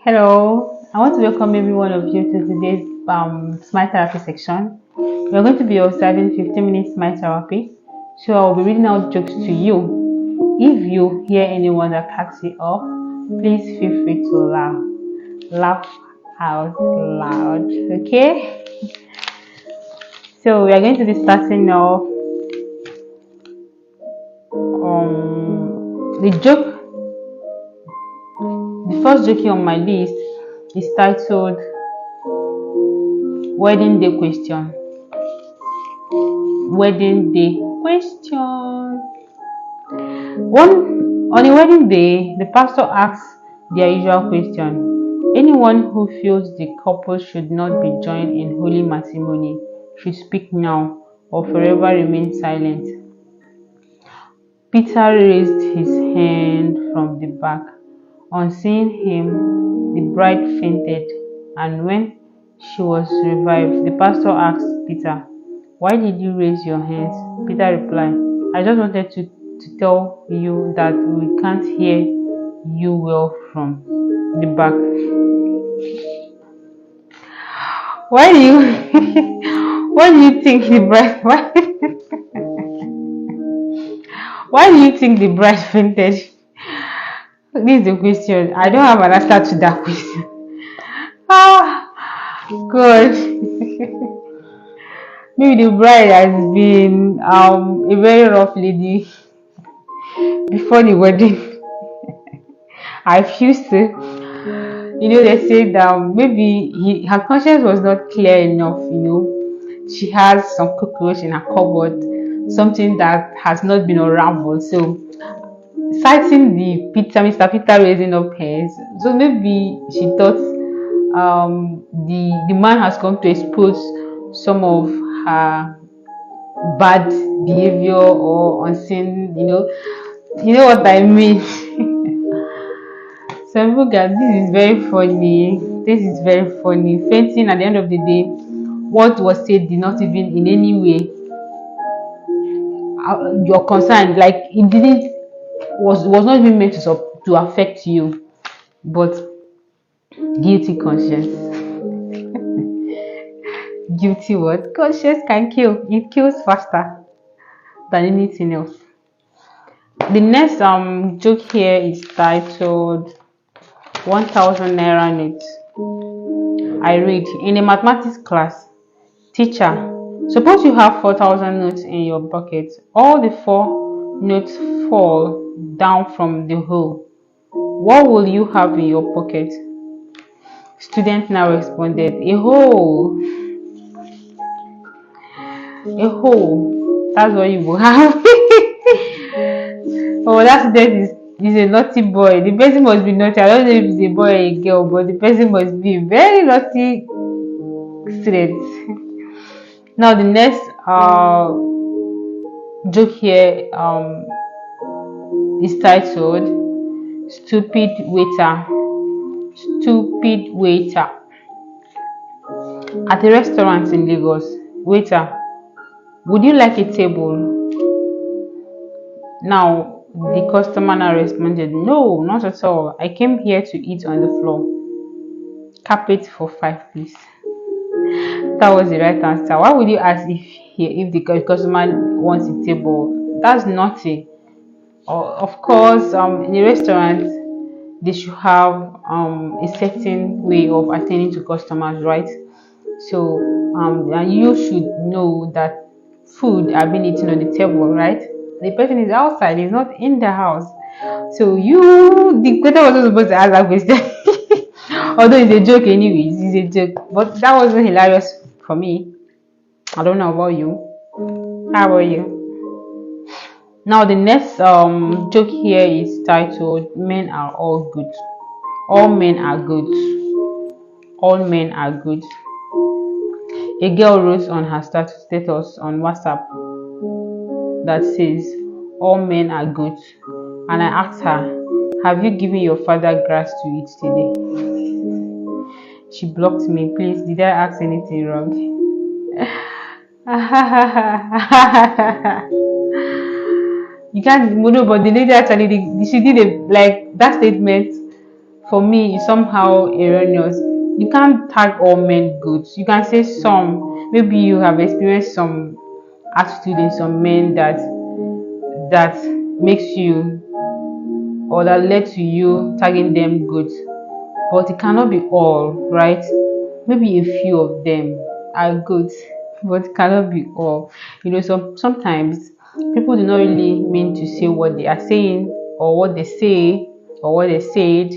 Hello, I want to welcome every one of you to today's Smile Therapy section. We're going to be observing 15 minutes Smile Therapy. So I'll be reading out jokes to you. If you hear anyone that cracks you up, please feel free to laugh. Laugh out loud, okay? So we are going to be starting now. The joke, the first joke here on my list is titled Wedding Day Question. Wedding day question. On a wedding day, the pastor asks their usual question. Anyone who feels the couple should not be joined in holy matrimony should speak now or forever remain silent. Peter raised his hand from the back. On seeing him, the bride fainted, and when she was revived, the pastor asked Peter, "Why did you raise your hands?" Peter replied, "I just wanted to tell you that we can't hear you well from the back." Why do you why do you think the bride why do you think the bride fainted? This is the question. I don't have an answer to that question. Ah, good. Maybe the bride has been a very rough lady before the wedding. I feel so. They said maybe her conscience was not clear enough. She has some cockroach in her cupboard, something that has not been unraveled. So, citing Mr. Peter raising up hers, so maybe she thought the man has come to expose some of her bad behavior or unseen. You know what I mean. Some people get this is very funny. This is very funny. Fainting at the end of the day, what was said did not even in any way your concern. Like it didn't was not even meant to affect you, but guilty conscience. Guilty what? Conscience can kill. It kills faster than anything else. The next joke here is titled 1000 naira notes. I read in a mathematics class, teacher, suppose you have 4000 notes in your bucket. All the four notes fall down from the hole. What will you have in your pocket? Student now responded, a hole. A hole. That's what you will have. Oh, that student is a naughty boy. The person must be naughty. I don't know if it's a boy or a girl, but the person must be a very naughty student. Now the next joke here is titled Stupid Waiter. Stupid waiter. At a restaurant in Lagos, waiter, would you like a table? Now the customer now responded, no, not at all. I came here to eat on the floor. Carpet for 5, please. That was the right answer. Why would you ask if the customer wants a table? That's naughty. Of course, in a restaurant, they should have a certain way of attending to customers, right? So, and you should know that food are being eaten on the table, right? The person is outside, he's not in the house. So the question wasn't supposed to ask that question. Although it's a joke anyways, it's a joke. But that wasn't hilarious for me. I don't know about you. How about you? Now the next joke here is titled Men Are All Good. All men are good. All men are good. A girl wrote on her status on WhatsApp that says, all men are good. And I asked her, have you given your father grass to eat today? She blocked me. Please, did I ask anything wrong? You can't, no, but the lady actually, she did like that statement for me is somehow erroneous. You can't tag all men good. You can say some. Maybe you have experienced some attitude in some men that makes you, or that led to you tagging them good, but it cannot be all, right? Maybe a few of them are good, but it cannot be all. Sometimes people do not really mean to say what they are saying, or what they say, or what they said,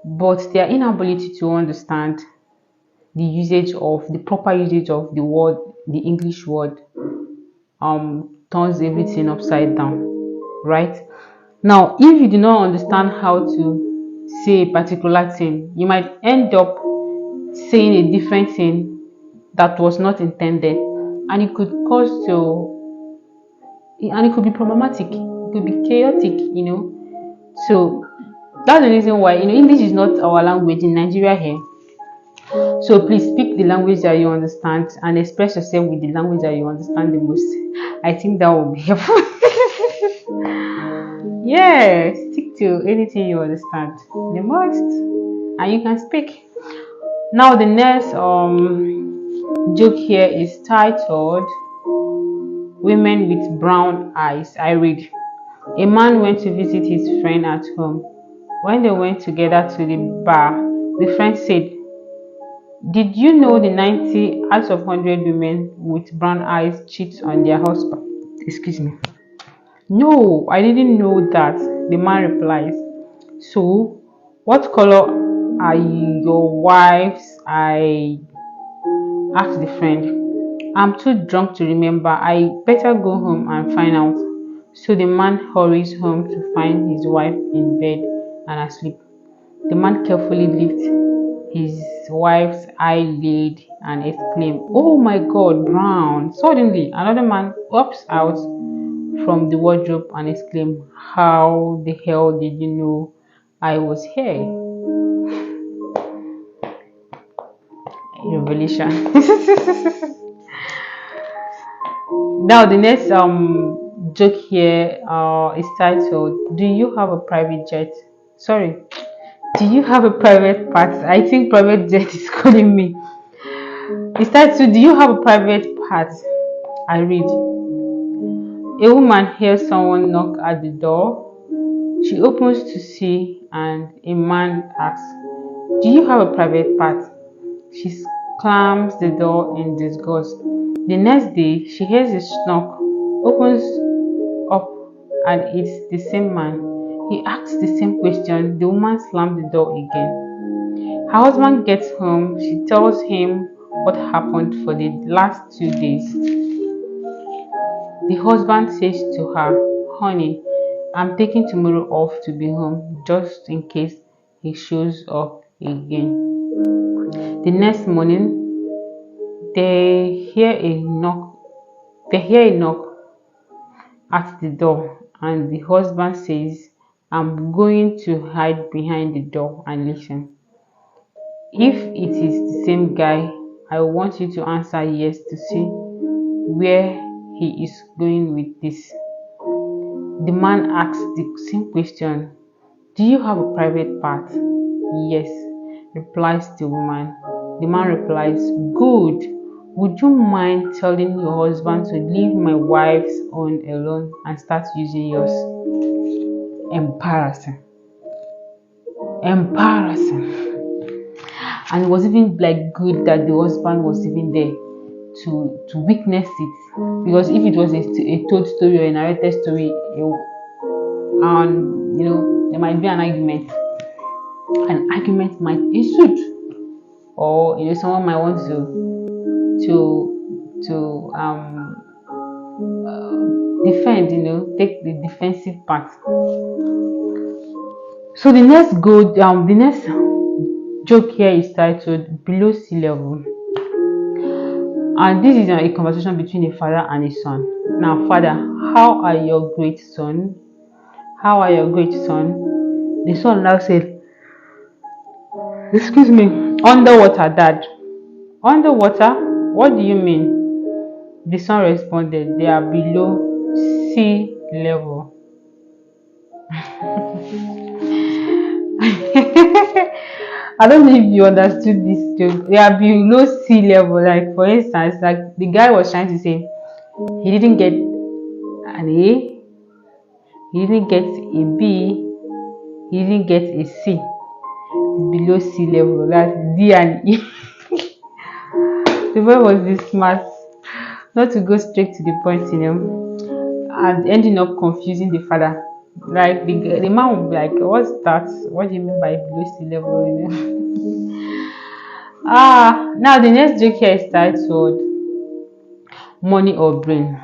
but their inability to understand the proper usage of the word, the English word, turns everything upside down, right? Now, if you do not understand how to say a particular thing, you might end up saying a different thing that was not intended, and it could be problematic, it could be chaotic. So that's the reason why English is not our language in Nigeria here. So please speak the language that you understand and express yourself with the language that you understand the most. I think that will be helpful. Yeah, stick to anything you understand the most, and you can speak. Now the next joke here is titled "Women with Brown Eyes." I read: a man went to visit his friend at home. When they went together to the bar, the friend said, "Did you know the 90 out of 100 women with brown eyes cheat on their husband?" Excuse me. "No, I didn't know that," the man replies. "So, what color are your wife's eyes?" asked the friend. "I'm too drunk to remember. I better go home and find out." So the man hurries home to find his wife in bed and asleep. The man carefully lifts his wife's eyelid and exclaims, "Oh my God, brown!" Suddenly, another man pops out from the wardrobe and exclaims, "How the hell did you know I was here?" Revelation. Now the next joke here is titled, "Do you have a private jet?" Sorry, do you have a private part? I think private jet is calling me. It's titled, "Do you have a private part?" I read: a woman hears someone knock at the door. She opens to see, and a man asks, "Do you have a private part?" She slams the door in disgust. The next day, she hears a knock, opens up, and it's the same man. He asks the same question. The woman slams the door again. Her husband gets home. She tells him what happened for the last 2 days. The husband says to her, "Honey, I'm taking tomorrow off to be home just in case he shows up again." The next morning, they hear a knock. At the door, and the husband says, "I'm going to hide behind the door and listen. If it is the same guy, I want you to answer yes to see where he is going with this." The man asks the same question. "Do you have a private part?" "Yes," replies the woman. The man replies, "Good. Would you mind telling your husband to leave my wife's own alone and start using yours?" Embarrassing. Embarrassing. And it was even like good that the husband was even there to witness it, because if it was a told story or a narrated story, and there might be an argument. An argument might ensue, or someone might want to defend, take the defensive part. So the next joke here is titled "Below Sea Level," and this is a conversation between a father and a son. Now, father, how are your great son? How are your great son? The son now said, "Excuse me, underwater, dad." "Underwater? What do you mean?" The son responded, "They are below sea level." I don't know if you understood this joke. They are below sea level. Like for instance, like the guy was trying to say he didn't get an A, he didn't get a B, he didn't get a C. Below sea level, that's D and E. The boy was this smart, not to go straight to the point, and ending up confusing the father. Like the man would be like, "What's that? What do you mean by below sea level?" Now the next joke here is titled "Money or Brain."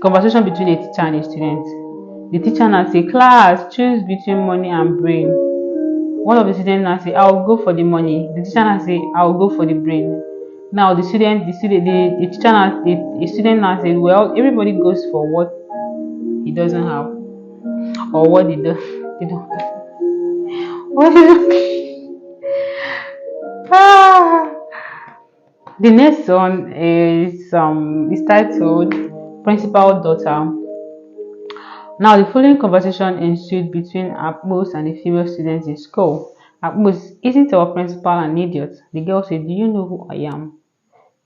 Conversation between a teacher and a student. The teacher now say, "Class, choose between money and brain." One of the students now say, "I'll go for the money." The teacher now say, "I'll go for the brain." Now the teacher now, the student now said, "Well, everybody goes for what he doesn't have, or what they don't what they don't." Ah. The next one is titled "Principal Daughter." Now, the following conversation ensued between Akmos and a female student in school. Akmos, "Isn't our principal an idiot?" The girl said, "Do you know who I am?"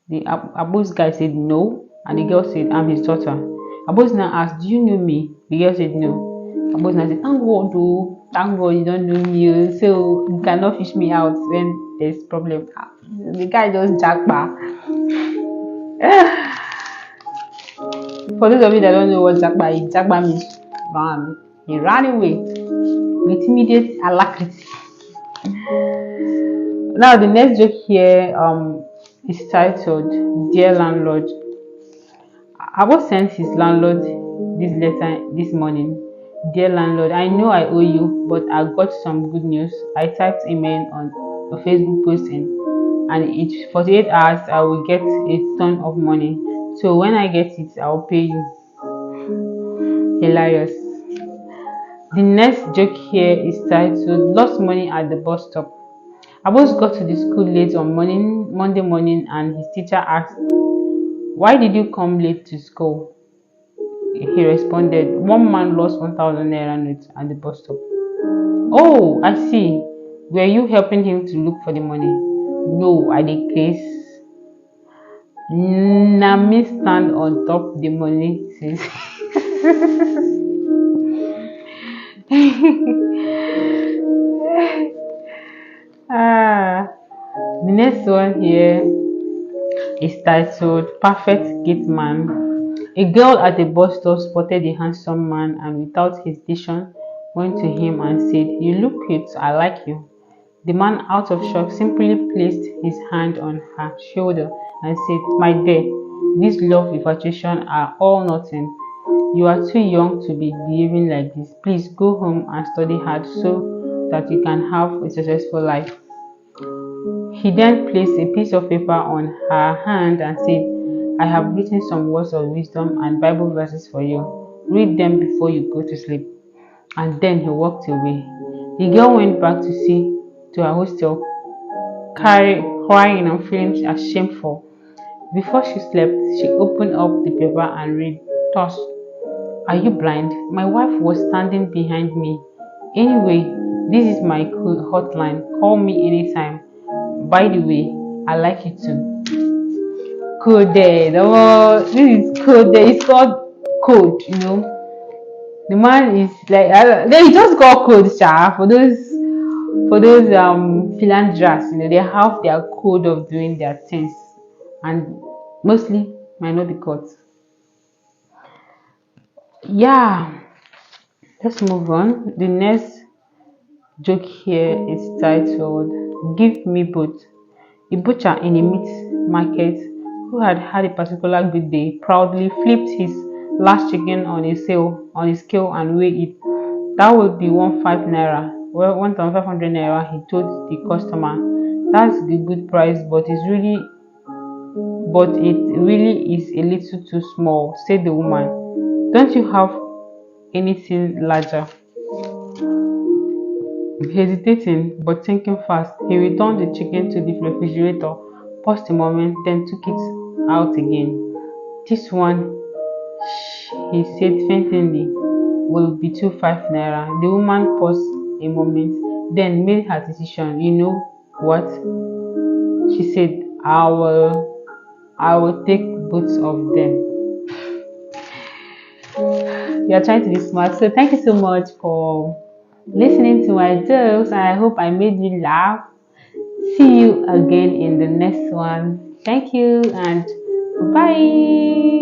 The Akmos guy said, "No." And the girl said, "I'm his daughter." Akmos now asked, "Do you know me?" The girl said, "No." Akmos now said, "Thank God, oh, thank God you don't know me, oh, so you cannot fish me out when there's problem." The guy just jackpot. For those of you that don't know what Jackba means, ran. He ran away with immediate alacrity. Now the next joke here is titled "Dear Landlord." Abo sent his landlord this letter this morning. "Dear landlord, I know I owe you, but I got some good news. I typed email on a Facebook posting, and in 48 hours I will get a ton of money. So when I get it, I'll pay you." Hilarious. The next joke here is titled "Lost Money at the Bus Stop." Abos got to the school late on Monday morning, and his teacher asked, "Why did you come late to school?" He responded, "One man lost 1,000 naira note at the bus stop." "Oh, I see. Were you helping him to look for the money?" "No, I did case. Na me stand on top the money since." The next one here is titled "Perfect Gate Man." A girl at a bus stop spotted a handsome man and without hesitation went to him and said, "You look cute, I like you." The man, out of shock, simply placed his hand on her shoulder and said, "My dear, this love infatuation are all nothing. You are too young to be behaving like this. Please go home and study hard so that you can have a successful life." He then placed a piece of paper on her hand and said, "I have written some words of wisdom and Bible verses for you. Read them before you go to sleep." And then he walked away. The girl went back to her hostel, crying and feeling shameful. Before she slept, she opened up the paper and read thus: "Are you blind? My wife was standing behind me. Anyway, this is my hotline. Call me anytime. By the way, I like you too." Coded. Oh, this is coded. It's called code. The man is like, they just got code, sha, for those philanthropists. They have their code of doing their things, and mostly might not be caught. Yeah, let's move on. The next joke here is titled "Give Me Both." A butcher in a meat market who had had a particular good day proudly flipped his last chicken on a scale and weighed it. "That would be 15 naira. Well, 1,500 naira," he told the customer. "That's a good price, but it really is a little too small," said the woman. "Don't you have anything larger?" Hesitating but thinking fast, he returned the chicken to the refrigerator, paused a moment, then took it out again. "This one," he said faintly. will be 25 naira. The woman paused a moment, then made her decision. You know what? She said, I will take both of them. You are trying to be smart. So thank you so much for listening to my jokes, and I hope I made you laugh. See you again in the next one. Thank you and bye.